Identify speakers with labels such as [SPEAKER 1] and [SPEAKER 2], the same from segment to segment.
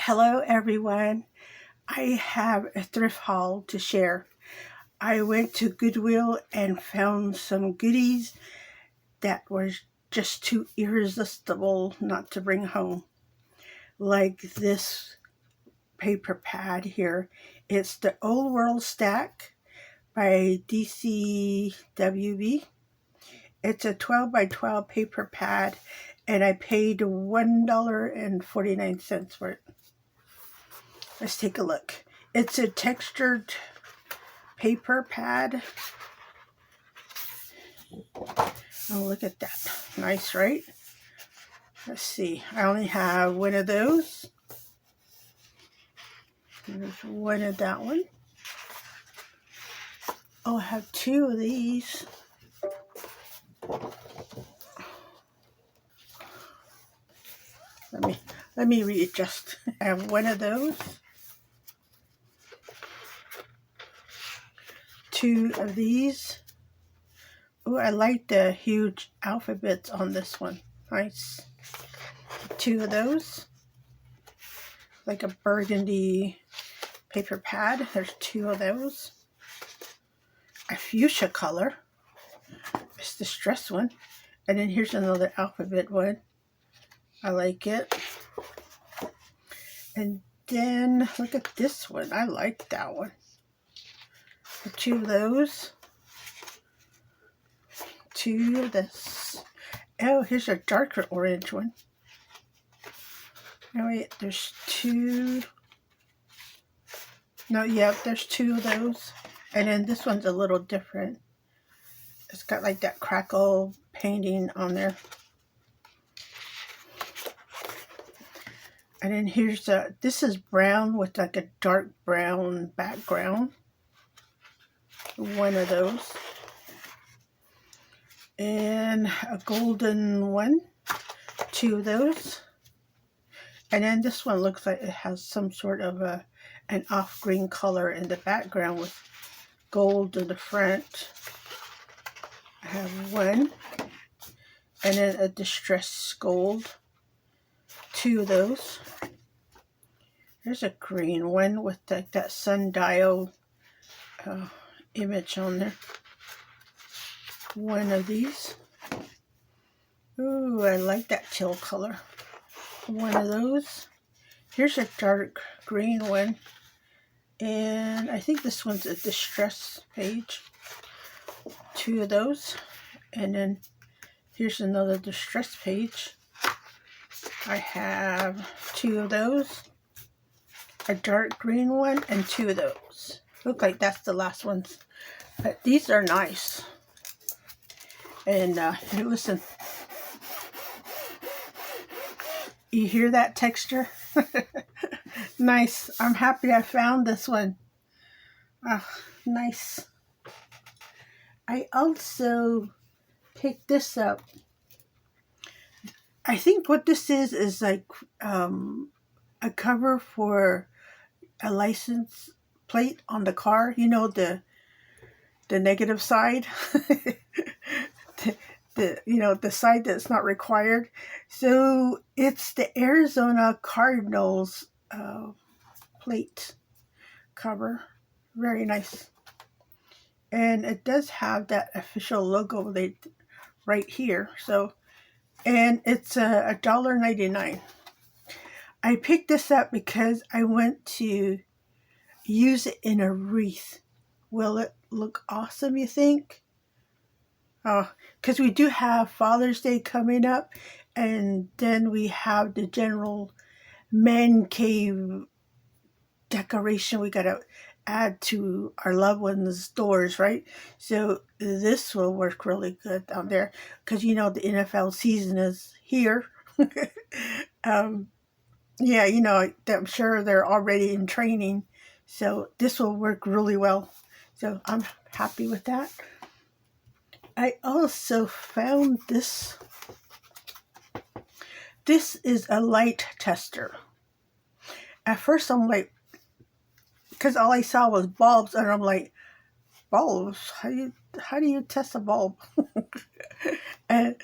[SPEAKER 1] Hello everyone. I have a thrift haul to share. I went to Goodwill and found some goodies that were just too irresistible not to bring home. Like this paper pad here. It's the Old World Stack by DCWB. It's a 12 by 12 paper pad and I paid $1.49 for it. Let's take a look. It's a textured paper pad. Oh, look at that. Nice, right? Let's see. I only have one of those. There's one of that one. Oh, I have two of these. Let me readjust. I have one of those. Two of these. Oh, I like the huge alphabets on this one. Nice. Two of those. Like a burgundy paper pad. There's two of those. A fuchsia color. It's the stress one. And then here's another alphabet one. I like it. And then look at this one. I like that one. Two of those. Two of this. Oh, here's a darker orange one. Oh wait, there's two. No, yeah, there's two of those. And then this one's a little different. It's got like that crackle painting on there. And then here's this is brown with like a dark brown background. One of those. And a golden one. Two of those. And then this one looks like it has some sort of an off-green color in the background with gold in the front. I have one. And then a distressed gold. Two of those. There's a green one with that sundial image on there. One of these. Ooh, I like that teal color. One of those. Here's a dark green one. And I think this one's a distress page. Two of those. And then here's another distress page. I have two of those. A dark green one and two of those. Look like that's the last ones. But these are nice. And hey, listen. You hear that texture? Nice. I'm happy I found this one. Nice. I also picked this up. I think what this is like a cover for a license plate on the car. You know, the negative side. the side that's not required. So it's the Arizona Cardinals plate cover. Very nice. And it does have that official logo right here. So, and it's $1.99. I picked this up because I want to use it in a wreath. Will it look awesome, you think? Because we do have Father's Day coming up, and then we have the general man cave decoration we got to add to our loved ones' doors, right? So this will work really good down there because you know the NFL season is here. Yeah, you know, I'm sure they're already in training, so this will work really well. So I'm happy with that. I also found this. This is a light tester. At first I'm like, because all I saw was bulbs, and I'm like, bulbs? How do you test a bulb? And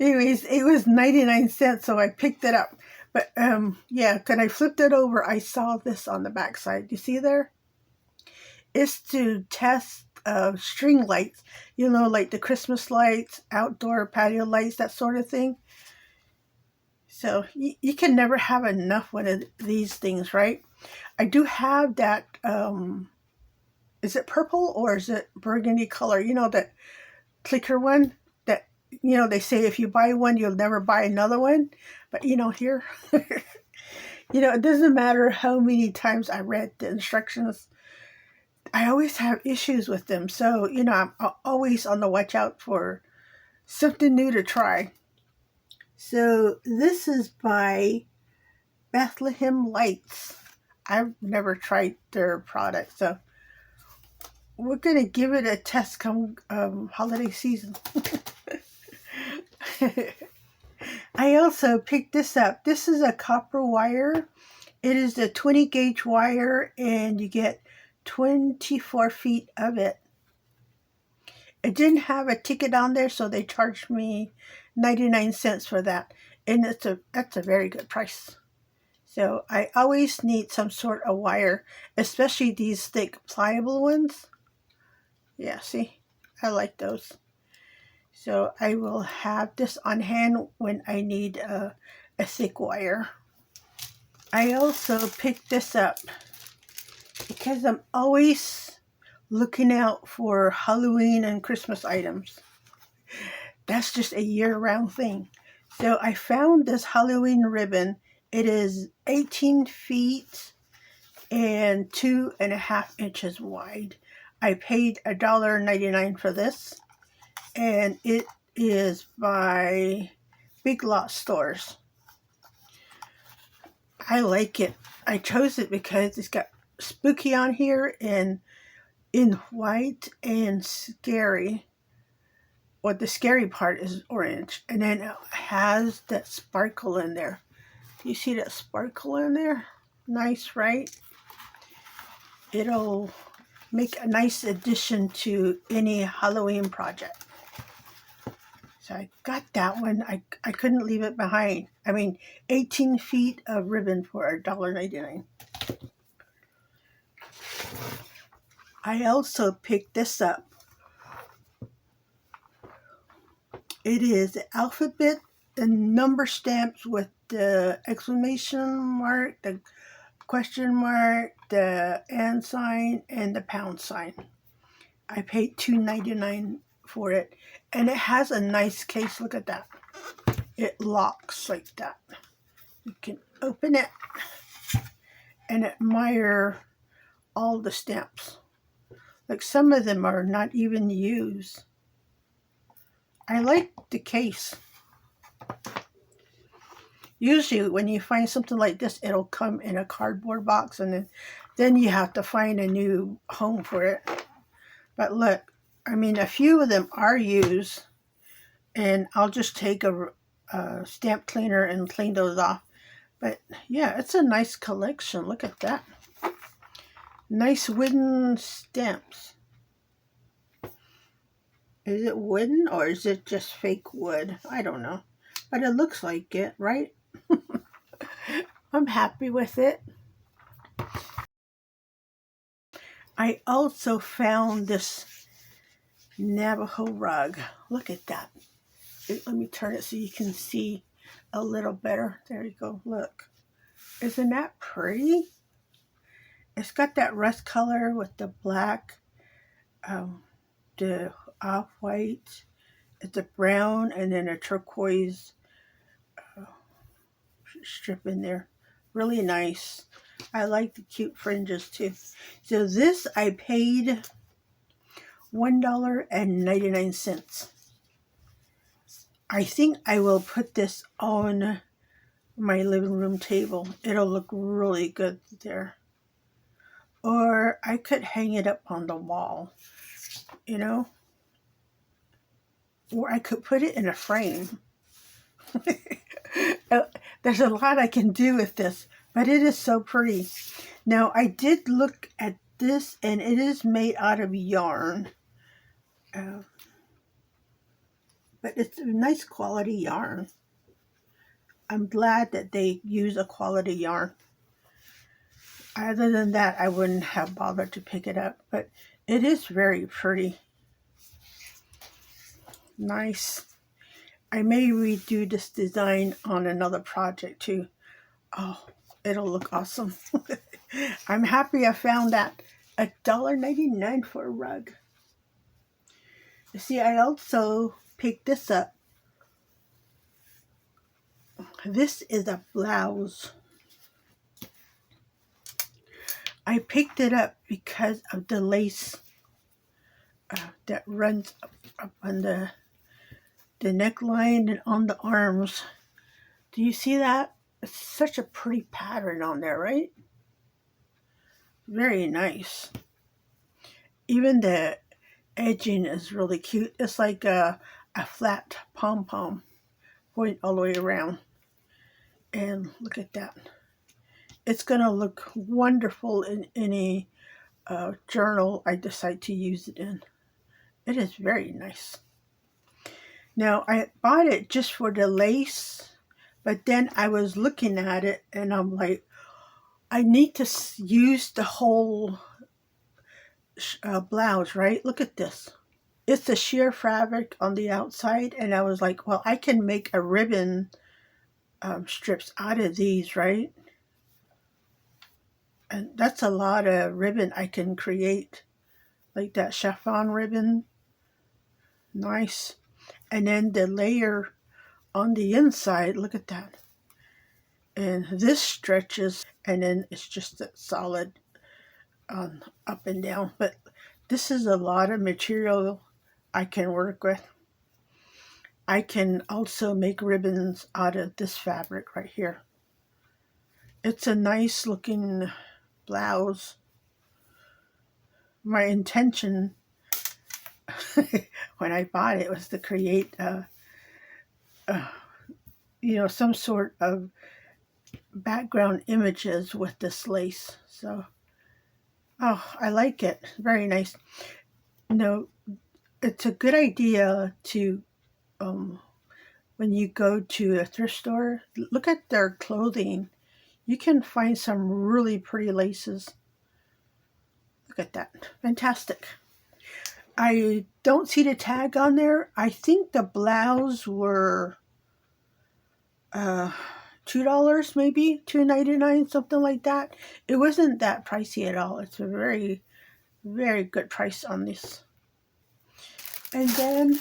[SPEAKER 1] anyways, it was 99 cents, so I picked it up. But yeah, when I flipped it over, I saw this on the back side. You see there? It's to test string lights. You know, like the Christmas lights, outdoor patio lights, that sort of thing. So you can never have enough one of these things, right? I do have that, is it purple or is it burgundy color? You know, that clicker one that, you know, they say if you buy one, you'll never buy another one. But, you know, here, you know, it doesn't matter how many times I read the instructions. I always have issues with them. So, you know, I'm always on the watch out for something new to try. So this is by Bethlehem Lights. I've never tried their product, so we're going to give it a test come holiday season. I also picked this up. This is a copper wire. It is a 20 gauge wire, and you get 24 feet of it. It didn't have a ticket on there, so they charged me 99 cents for that. And that's a very good price. So I always need some sort of wire, especially these thick pliable ones. Yeah, see? I like those. So I will have this on hand when I need a thick wire. I also picked this up because I'm always looking out for Halloween and Christmas items. That's just a year-round thing. So I found this Halloween ribbon. It is 18 feet and 2.5 inches wide. I paid $1.99 for this, and it is by Big Lots Stores. I like it. I chose it because it's got spooky on here and in white and scary. Well, the scary part is orange, and then it has that sparkle in there. You see that sparkle in there? Nice, right? It'll make a nice addition to any Halloween project. So I got that one. I couldn't leave it behind. I mean, 18 feet of ribbon for $1.99. I also picked this up. It is the alphabet, the number stamps with the exclamation mark, the question mark, the and sign, and the pound sign. I paid $2.99 for it, and it has a nice case. Look at that. It locks like that. You can open it and admire all the stamps. Like some of them are not even used. I like the case. Usually when you find something like this, it'll come in a cardboard box, and then you have to find a new home for it. But look, I mean, a few of them are used, and I'll just take a stamp cleaner and clean those off. But yeah, it's a nice collection. Look at that. Nice wooden stamps. Is it wooden or is it just fake wood? I don't know. But it looks like it, right? I'm happy with it. I also found this Navajo rug. Look at that. Let me turn it so you can see a little better. There you go. Look. Isn't that pretty? It's got that rust color with the black, the off-white, it's a brown, and then a turquoise strip in there. Really nice. I like the cute fringes too. So this I paid $1.99. I think I will put this on my living room table. It'll look really good there. Or I could hang it up on the wall, you know? Or I could put it in a frame. There's a lot I can do with this, but it is so pretty. Now, I did look at this, and it is made out of yarn. But it's a nice quality yarn. I'm glad that they use a quality yarn. Other than that, I wouldn't have bothered to pick it up, but it is very pretty. Nice. I may redo this design on another project too. Oh, it'll look awesome. I'm happy I found that. $1.99 for a rug. You see, I also picked this up. This is a blouse. I picked it up because of the lace that runs up on the neckline and on the arms. Do you see that? It's such a pretty pattern on there, right? Very nice. Even the edging is really cute. It's like a flat pom-pom going all the way around. And look at that. It's going to look wonderful in any journal I decide to use it in. It is very nice. Now, I bought it just for the lace, but then I was looking at it and I'm like, I need to use the whole blouse, right? Look at this. It's a sheer fabric on the outside, and I was like, well, I can make a ribbon strips out of these, right? And that's a lot of ribbon I can create, like that chiffon ribbon. Nice. And then the layer on the inside, look at that. And this stretches, and then it's just a solid up and down. But this is a lot of material I can work with. I can also make ribbons out of this fabric right here. It's a nice looking blouse. My intention when I bought it was to create some sort of background images with this lace. So, I like it. Very nice. It's a good idea to, when you go to a thrift store, look at their clothing. You can find some really pretty laces. Look at that. Fantastic. I don't see the tag on there. I think the blouse were $2 maybe, $2.99, something like that. It wasn't that pricey at all. It's a very, very good price on this. And then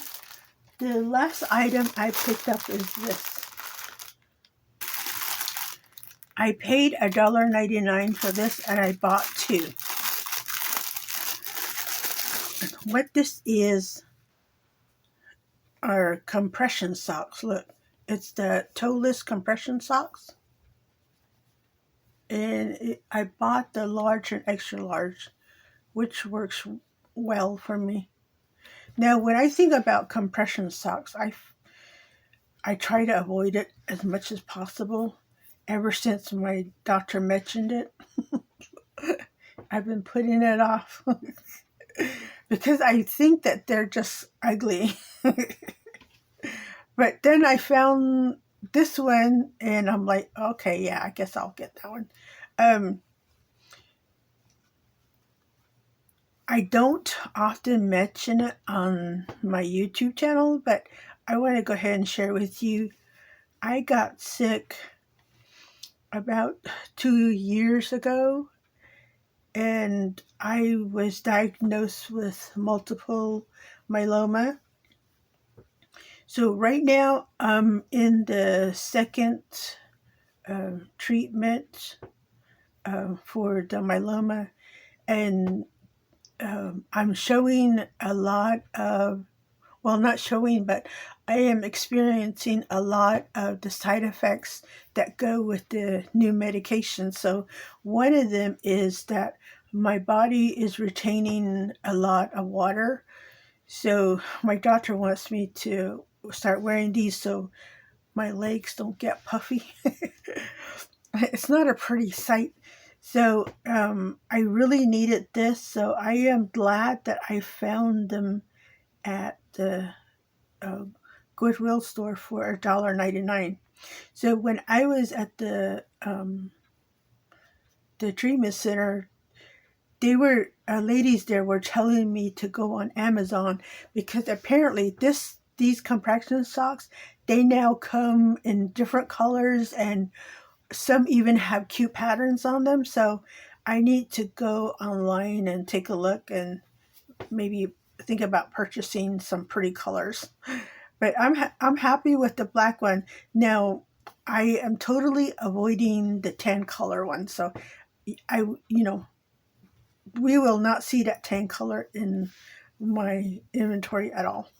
[SPEAKER 1] the last item I picked up is this. I paid $1.99 for this, and I bought two. What this is are compression socks. Look, it's the toeless compression socks. And I bought the large and extra large, which works well for me. Now, when I think about compression socks, I try to avoid it as much as possible. Ever since my doctor mentioned it, I've been putting it off because I think that they're just ugly. But then I found this one, and I'm like, okay, yeah, I guess I'll get that one. I don't often mention it on my YouTube channel, but I want to go ahead and share with you. I got sick about 2 years ago, and I was diagnosed with multiple myeloma. So right now I'm in the second treatment for the myeloma, and I'm showing a lot of, well, not showing, but I am experiencing a lot of the side effects that go with the new medication. So one of them is that my body is retaining a lot of water. So my doctor wants me to start wearing these so my legs don't get puffy. It's not a pretty sight. So I really needed this. So I am glad that I found them at the Goodwill store for $1.99. So when I was at the treatment center, they were ladies there were telling me to go on Amazon because apparently these compression socks, they now come in different colors and some even have cute patterns on them. So I need to go online and take a look and maybe think about purchasing some pretty colors. But I'm happy with the black one. Now I am totally avoiding the tan color one. So I you know we will not see that tan color in my inventory at all.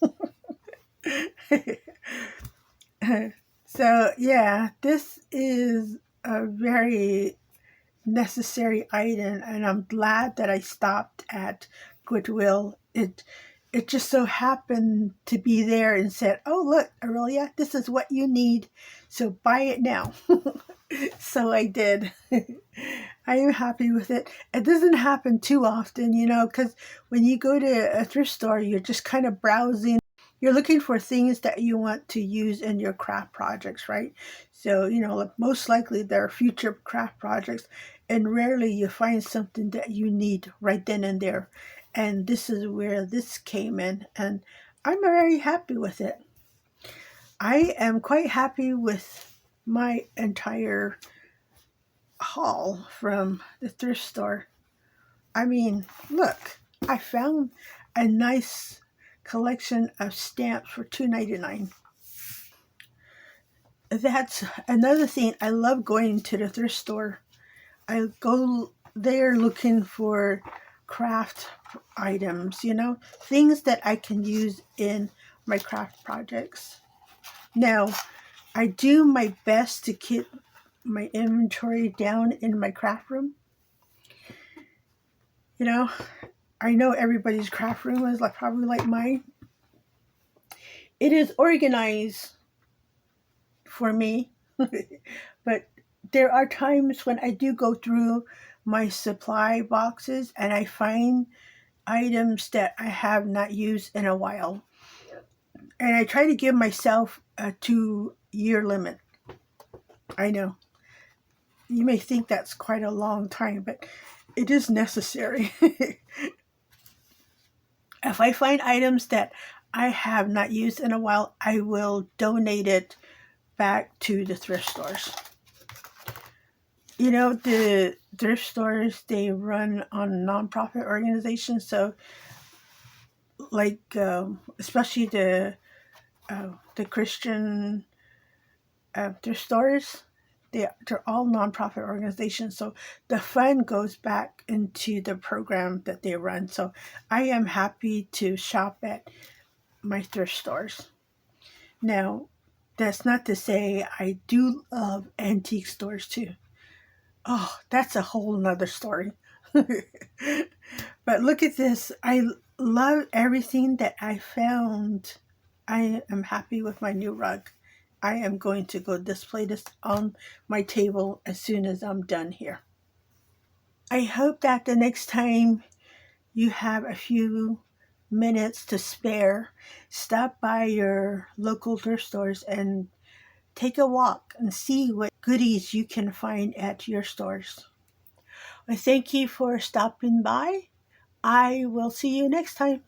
[SPEAKER 1] So yeah, this is a very necessary item, and I'm glad that I stopped at Goodwill. It just so happened to be there and said, "Oh look, Aurelia, this is what you need, so buy it now." So I did. I am happy with it. It doesn't happen too often, because when you go to a thrift store, you're just kind of browsing. You're looking for things that you want to use in your craft projects, right? So, most likely there are future craft projects, and rarely you find something that you need right then and there. And this is where this came in, and I'm very happy with it. I am quite happy with my entire haul from the thrift store. I mean, look, I found a nice collection of stamps for $2.99. That's another thing. I love going to the thrift store. I go there looking for craft items, things that I can use in my craft projects. Now, I do my best to keep my inventory down in my craft room. I know everybody's craft room is probably like mine. It is organized for me, but there are times when I do go through my supply boxes and I find items that I have not used in a while. And I try to give myself a 2-year limit. I know. You may think that's quite a long time, but it is necessary. If I find items that I have not used in a while, I will donate it back to the thrift stores. The thrift stores, they run on nonprofit organizations. So, especially the Christian thrift stores, they're all nonprofit organizations. So the fund goes back into the program that they run. So I am happy to shop at my thrift stores. Now, that's not to say I do love antique stores too. Oh, that's a whole nother story. But look at this. I love everything that I found. I am happy with my new rug. I am going to go display this on my table as soon as I'm done here. I hope that the next time you have a few minutes to spare, stop by your local thrift stores and take a walk and see what goodies you can find at your stores. I thank you for stopping by. I will see you next time.